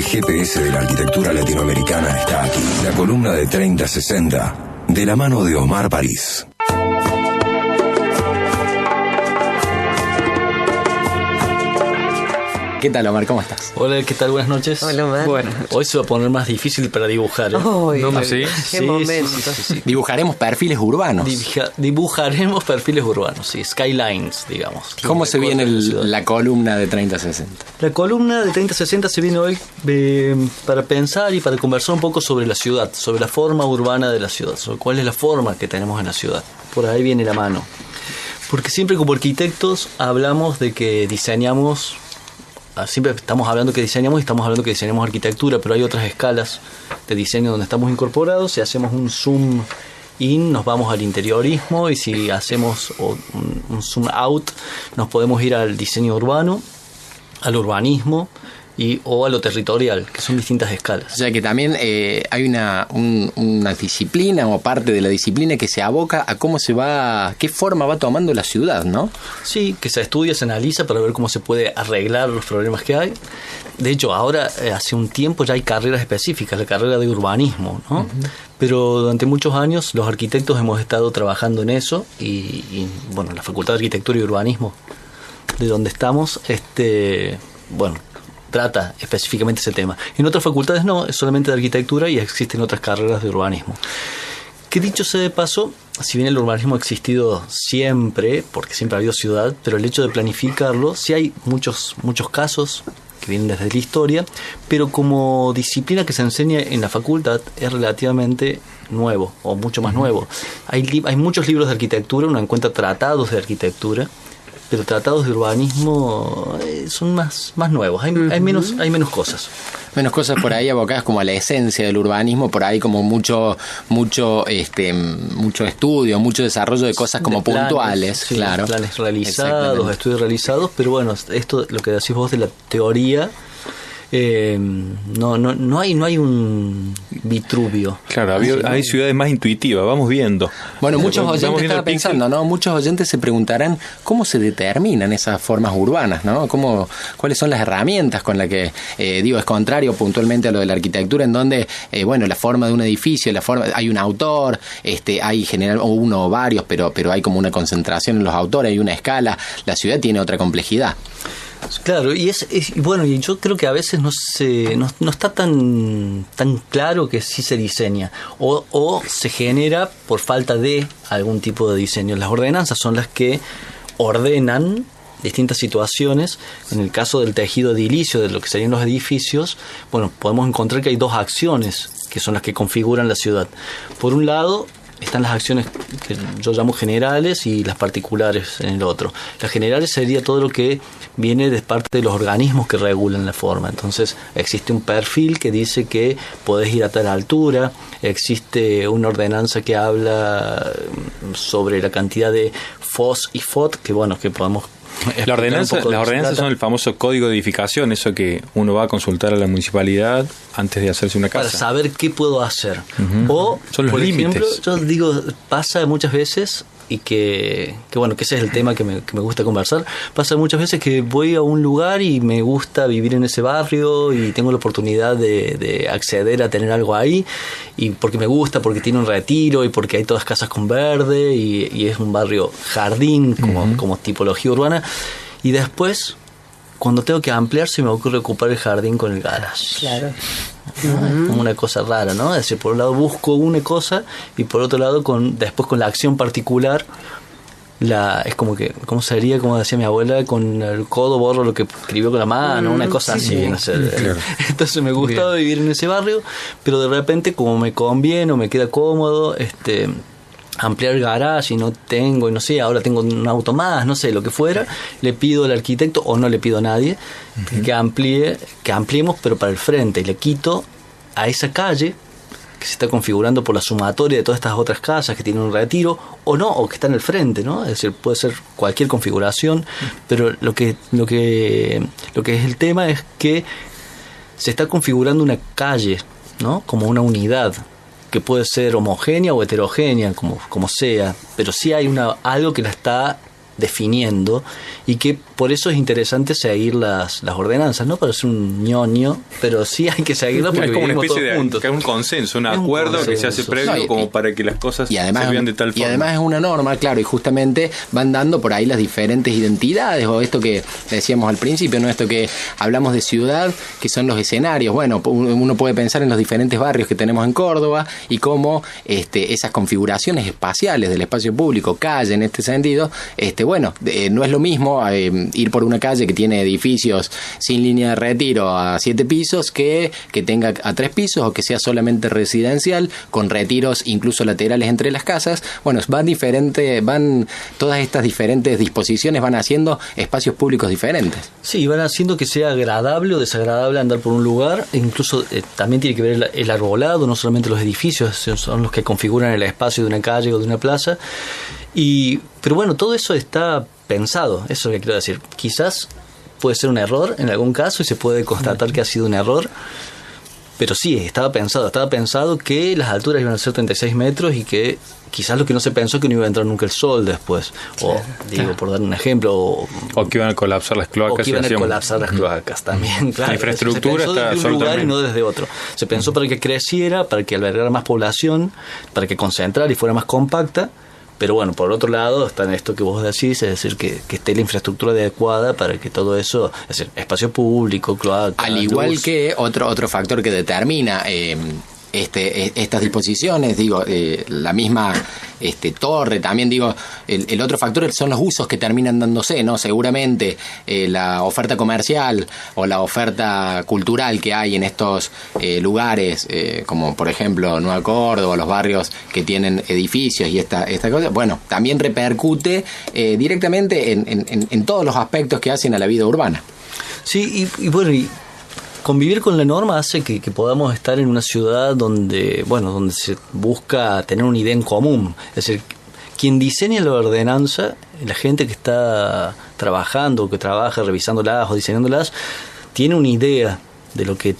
El GPS de la arquitectura latinoamericana está aquí. La columna de 3060, de la mano de Omar París. ¿Qué tal, Omar? ¿Cómo estás? Hola, ¿qué tal? Buenas noches. Hola, Omar. Bueno, hoy se va a poner más difícil para dibujar. ¿No? ¿Sí? ¿Qué momento? Sí. Dibujaremos perfiles urbanos. Dibujaremos perfiles urbanos, sí, skylines, digamos. ¿Cómo se viene la columna de 3060? La columna de 3060 se viene hoy para pensar y para conversar un poco sobre la ciudad, sobre la forma urbana de la ciudad, sobre cuál es la forma que tenemos en la ciudad. Por ahí viene la mano. Porque siempre como arquitectos hablamos de que diseñamos... Siempre estamos hablando que diseñamos y estamos hablando que diseñamos arquitectura, pero hay otras escalas de diseño donde estamos incorporados. Si hacemos un zoom in, nos vamos al interiorismo, y si hacemos un zoom out, nos podemos ir al diseño urbano, al urbanismo o a lo territorial, que son distintas escalas. O sea que también hay una disciplina o parte de la disciplina que se aboca a qué forma va tomando la ciudad, ¿no? Sí, que se estudia, se analiza para ver cómo se puede arreglar los problemas que hay. De hecho, ahora, hace un tiempo ya hay carreras específicas, la carrera de urbanismo, ¿no? Pero durante muchos años los arquitectos hemos estado trabajando en eso y bueno, la Facultad de Arquitectura y Urbanismo, de donde estamos, trata específicamente ese tema. En otras facultades no, es solamente de arquitectura y existen otras carreras de urbanismo. Que dicho sea de paso, si bien el urbanismo ha existido siempre, porque siempre ha habido ciudad, pero el hecho de planificarlo, sí hay muchos casos que vienen desde la historia, pero como disciplina que se enseña en la facultad es relativamente nuevo, o mucho más nuevo. Hay muchos libros de arquitectura, uno encuentra tratados de arquitectura, pero tratados de urbanismo son más nuevos, hay menos cosas. Menos cosas por ahí abocadas como a la esencia del urbanismo, por ahí como mucho estudio, mucho desarrollo de cosas como planes, puntuales, sí, claro. Planes realizados, estudios realizados, pero bueno, esto, lo que decís vos de la teoría, no hay un Vitruvio. Claro, hay ciudades más intuitivas, vamos viendo. Bueno, muchos oyentes estaba pensando, ¿no? Muchos oyentes se preguntarán cómo se determinan esas formas urbanas, ¿no? ¿Cuáles son las herramientas con las que, es contrario puntualmente a lo de la arquitectura, en donde, la forma de un edificio, hay un autor, hay uno o varios, pero hay como una concentración en los autores, hay una escala, la ciudad tiene otra complejidad. Claro, y y yo creo que a veces no está tan claro que sí se diseña o se genera por falta de algún tipo de diseño. Las ordenanzas son las que ordenan distintas situaciones. En el caso del tejido edilicio, de lo que serían los edificios, podemos encontrar que hay dos acciones que son las que configuran la ciudad. Por un lado están las acciones que yo llamo generales y las particulares en el otro. Las generales sería todo lo que viene de parte de los organismos que regulan la forma. Entonces existe un perfil que dice que podés ir a tal altura, existe una ordenanza que habla sobre la cantidad de FOS y FOT, que podemos... Las ordenanzas son el famoso código de edificación, eso que uno va a consultar a la municipalidad antes de hacerse una casa. Para saber qué puedo hacer. Son los por límites. Ejemplo, yo digo, pasa muchas veces, y que ese es el tema que me gusta conversar, pasa muchas veces que voy a un lugar y me gusta vivir en ese barrio y tengo la oportunidad de acceder a tener algo ahí, y porque me gusta, porque tiene un retiro y porque hay todas casas con verde y es un barrio jardín como tipología urbana, y después cuando tengo que ampliar se me ocurre ocupar el jardín con el garage. Claro. Como una cosa rara, ¿no? Es decir, por un lado busco una cosa y por otro lado después con la acción particular es como que, ¿cómo sería? Como decía mi abuela, con el codo borro lo que escribió con la mano, una cosa así. No sé. Claro. Entonces me gustaba vivir en ese barrio, pero de repente, como me conviene o me queda cómodo, ampliar el garage y no tengo, y no sé, ahora tengo un auto más, no sé, lo que fuera, le pido al arquitecto, o no le pido a nadie, que ampliemos, pero para el frente, y le quito a esa calle que se está configurando por la sumatoria de todas estas otras casas que tienen un retiro, o no, o que está en el frente, ¿no? Es decir, puede ser cualquier configuración, pero lo que es el tema es que se está configurando una calle, ¿no? Como una unidad, que puede ser homogénea o heterogénea, como sea, pero sí hay algo que la está definiendo, y que por eso es interesante seguir las ordenanzas, no para ser un ñoño, pero sí hay que seguirlas porque es como una vivimos especie todos juntos. Que es un consenso, un acuerdo que se hace previo como para que las cosas se vean de tal forma. Y además es una norma, claro, y justamente van dando por ahí las diferentes identidades, o esto que decíamos al principio, ¿no? Esto que hablamos de ciudad, que son los escenarios. Bueno, uno puede pensar en los diferentes barrios que tenemos en Córdoba y cómo esas configuraciones espaciales del espacio público, calle en este sentido, no es lo mismo ir por una calle que tiene edificios sin línea de retiro a 7 pisos que tenga a 3 pisos, o que sea solamente residencial con retiros incluso laterales entre las casas. Bueno, van todas estas diferentes disposiciones van haciendo espacios públicos diferentes. Sí, van haciendo que sea agradable o desagradable andar por un lugar. Incluso también tiene que ver el arbolado, no solamente los edificios son los que configuran el espacio de una calle o de una plaza. Pero bueno, todo eso está pensado, eso es lo que quiero decir. Quizás puede ser un error en algún caso y se puede constatar que ha sido un error, pero sí, estaba pensado que las alturas iban a ser 36 metros y que quizás lo que no se pensó es que no iba a entrar nunca el sol después, por dar un ejemplo, o que iban a colapsar las cloacas. O que iban a colapsar las cloacas también, claro. La infraestructura se pensó está desde un lugar y no desde otro. Se pensó para que creciera, para que albergara más población, para que concentrara y fuera más compacta. Pero bueno, por otro lado está en esto que vos decís, es decir, que esté la infraestructura adecuada para que todo eso, es decir, espacio público, cloaca, al igual luz. Que otro factor que determina estas disposiciones, la misma torre, también el otro factor son los usos que terminan dándose, ¿no? Seguramente la oferta comercial o la oferta cultural que hay en estos lugares, como por ejemplo Nueva Córdoba, los barrios que tienen edificios y esta cosa, bueno, también repercute directamente en todos los aspectos que hacen a la vida urbana. Sí, y bueno, convivir con la norma hace que podamos estar en una ciudad donde se busca tener una idea en común. Es decir, quien diseña la ordenanza, la gente que está trabajando, que trabaja revisándolas o diseñándolas, tiene una idea de lo que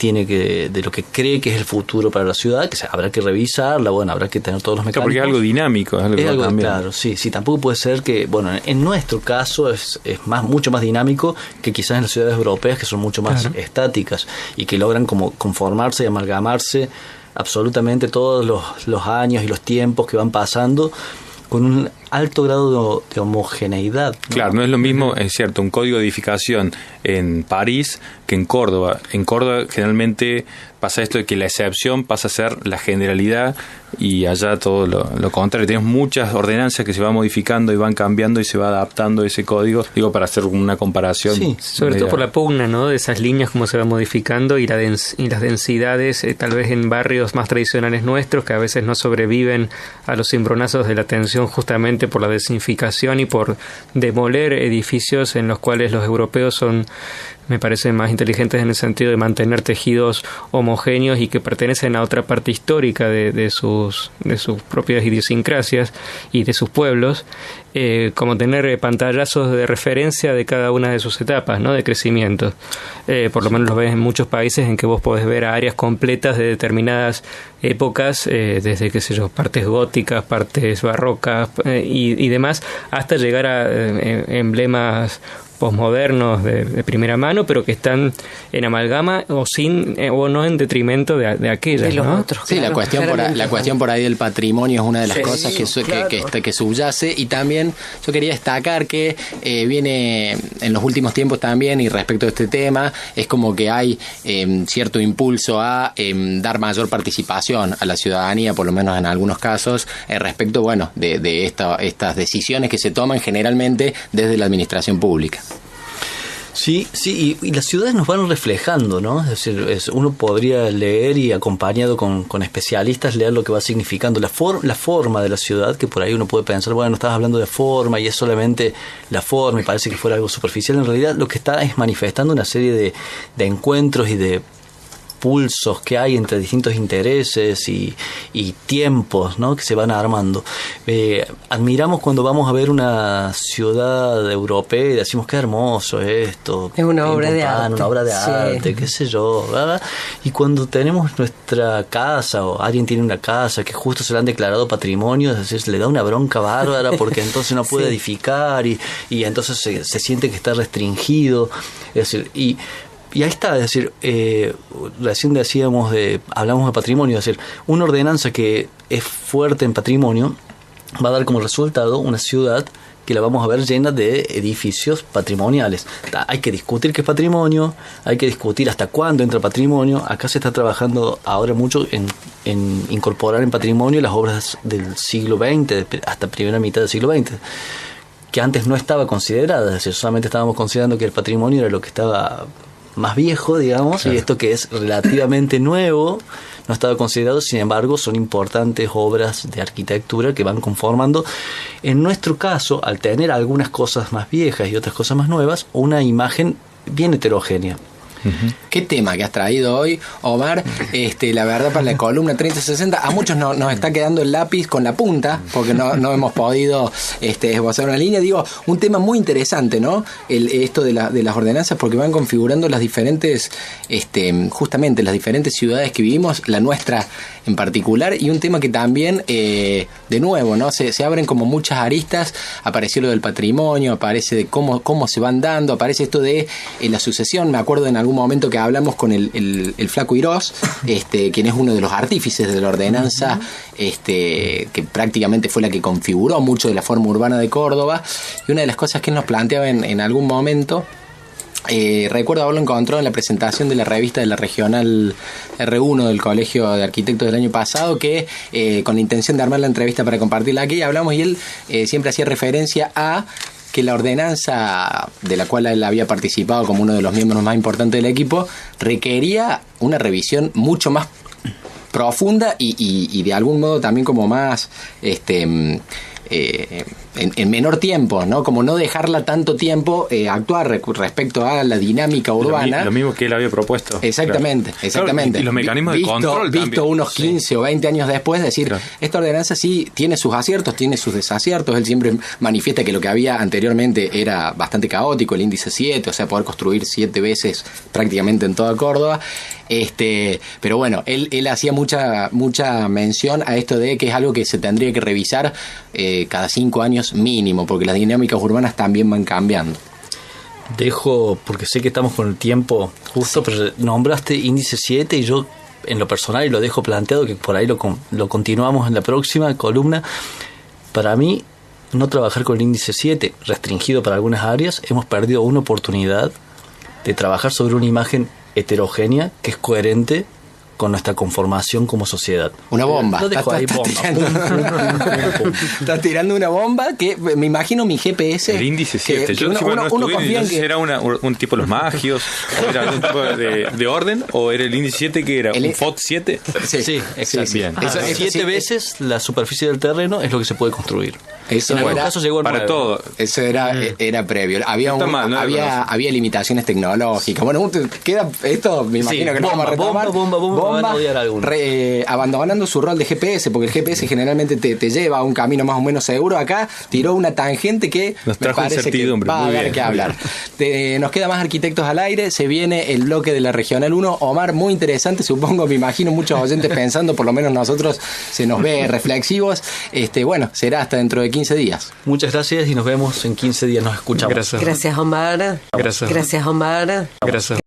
cree que es el futuro para la ciudad, que habrá que revisarla, habrá que tener todos los mecanismos. Porque es algo dinámico, es algo claro, sí, tampoco puede ser que, en nuestro caso es mucho más dinámico que quizás en las ciudades europeas, que son mucho más estáticas y que logran como conformarse y amalgamarse absolutamente todos los años y los tiempos que van pasando con un alto grado de homogeneidad, ¿no? Claro, no es lo mismo, es cierto, un código de edificación en París que en Córdoba. En Córdoba generalmente pasa esto de que la excepción pasa a ser la generalidad y allá todo lo contrario. Tenemos muchas ordenanzas que se van modificando y van cambiando y se va adaptando ese código, para hacer una comparación. Sí, sobre todo por la pugna, ¿no? De esas líneas, cómo se va modificando y las densidades, tal vez en barrios más tradicionales nuestros, que a veces no sobreviven a los cimbronazos de la tensión justamente por la desinficación y por demoler edificios en los cuales los europeos son, me parece, más inteligentes en el sentido de mantener tejidos homogéneos y que pertenecen a otra parte histórica de sus propias idiosincrasias y de sus pueblos, como tener pantallazos de referencia de cada una de sus etapas, ¿no? De crecimiento. Por lo menos lo ves en muchos países en que vos podés ver áreas completas de determinadas épocas, desde, partes góticas, partes barrocas y demás, hasta llegar a emblemas posmodernos de primera mano, pero que están en amalgama o no en detrimento de aquellas, de los otros. Sí, claro, la cuestión por ahí del patrimonio es una de las cosas que subyace, y también yo quería destacar que viene en los últimos tiempos también, y respecto a este tema, es como que hay cierto impulso a dar mayor participación a la ciudadanía, por lo menos en algunos casos, respecto de estas decisiones que se toman generalmente desde la administración pública. Sí, y las ciudades nos van reflejando, ¿no? Es decir, uno podría leer y acompañado con especialistas leer lo que va significando la forma de la ciudad, que por ahí uno puede pensar, estás hablando de forma y es solamente la forma y parece que fuera algo superficial. En realidad lo que está es manifestando una serie de encuentros y de pulsos que hay entre distintos intereses y tiempos, ¿no?, que se van armando. Admiramos cuando vamos a ver una ciudad europea y decimos qué hermoso esto. Es una obra de arte. Una obra de arte, qué sé yo, ¿verdad? Y cuando tenemos nuestra casa o alguien tiene una casa que justo se le han declarado patrimonio, es decir, le da una bronca bárbara porque entonces no puede edificar y entonces se siente que está restringido. Es decir, y ahí está, es decir, recién hablamos de patrimonio, es decir, una ordenanza que es fuerte en patrimonio va a dar como resultado una ciudad que la vamos a ver llena de edificios patrimoniales. Hay que discutir qué es patrimonio, hay que discutir hasta cuándo entra patrimonio. Acá se está trabajando ahora mucho en incorporar en patrimonio las obras del siglo XX, hasta primera mitad del siglo XX, que antes no estaba considerada, es decir, solamente estábamos considerando que el patrimonio era lo que estaba más viejo, digamos, claro. Y esto que es relativamente nuevo no estaba considerado, sin embargo son importantes obras de arquitectura que van conformando, en nuestro caso, al tener algunas cosas más viejas y otras cosas más nuevas, una imagen bien heterogénea. Uh-huh. Qué tema que has traído hoy, Omar. La verdad, para la columna 3060 a muchos nos está quedando el lápiz con la punta porque no hemos podido esbozar una línea. Digo, un tema muy interesante, ¿no? Esto de las ordenanzas, porque van configurando las diferentes, justamente las diferentes ciudades que vivimos, la nuestra en particular, y un tema que también, de nuevo, ¿no? Se abren como muchas aristas. Apareció lo del patrimonio, aparece de cómo se van dando, aparece esto de la sucesión. Me acuerdo en algún momento que hablamos con el Flaco Irós, quien es uno de los artífices de la ordenanza, que prácticamente fue la que configuró mucho de la forma urbana de Córdoba, y una de las cosas que él nos planteaba en algún momento, recuerdo haberlo encontrado en la presentación de la revista de la Regional R1 del Colegio de Arquitectos del año pasado, que con la intención de armar la entrevista para compartirla aquí, hablamos, y él siempre hacía referencia a que la ordenanza de la cual él había participado como uno de los miembros más importantes del equipo requería una revisión mucho más profunda y de algún modo también como más en menor tiempo, ¿no? Como no dejarla tanto tiempo actuar respecto a la dinámica urbana. Lo mismo que él había propuesto. Exactamente, claro. exactamente. Claro, y los mecanismos de control visto también. Unos 15 o 20 años después, decir, claro, esta ordenanza sí tiene sus aciertos, tiene sus desaciertos. Él siempre manifiesta que lo que había anteriormente era bastante caótico, el índice 7, o sea, poder construir 7 veces prácticamente en toda Córdoba. Pero bueno, él hacía mucha mención a esto de que es algo que se tendría que revisar cada 5 años mínimo, porque las dinámicas urbanas también van cambiando. Porque sé que estamos con el tiempo justo, sí, pero nombraste índice 7 y yo en lo personal, y lo dejo planteado, que por ahí lo continuamos en la próxima columna. Para mí, no trabajar con el índice 7, restringido para algunas áreas, hemos perdido una oportunidad de trabajar sobre una imagen heterogénea que es coherente con nuestra conformación como sociedad. Una bomba. Estás tirando una bomba que me imagino mi GPS. El índice 7. Yo uno confía en que era un tipo de los magios, o era algún tipo de orden, o era el índice 7 que era un FOT 7. Sí, exacto. Bien. 7 veces la superficie del terreno es lo que se puede construir. Eso en algún caso llegó al para 9. todo. Eso era previo. Había limitaciones tecnológicas. Bueno, queda esto, me imagino que no vamos a retomar. Bomba, abandonando su rol de GPS, porque el GPS generalmente te lleva a un camino más o menos seguro. Acá tiró una tangente que nos trajo incertidumbre. Va a haber que hablar. Nos queda más arquitectos al aire. Se viene el bloque de la Regional 1. Omar, muy interesante. Supongo, me imagino muchos oyentes pensando, por lo menos nosotros se nos ve reflexivos. Bueno, será hasta dentro de 15 días. Muchas gracias y nos vemos en 15 días. Nos escuchamos. Gracias, Omar. Gracias. Gracias, Omar. Gracias.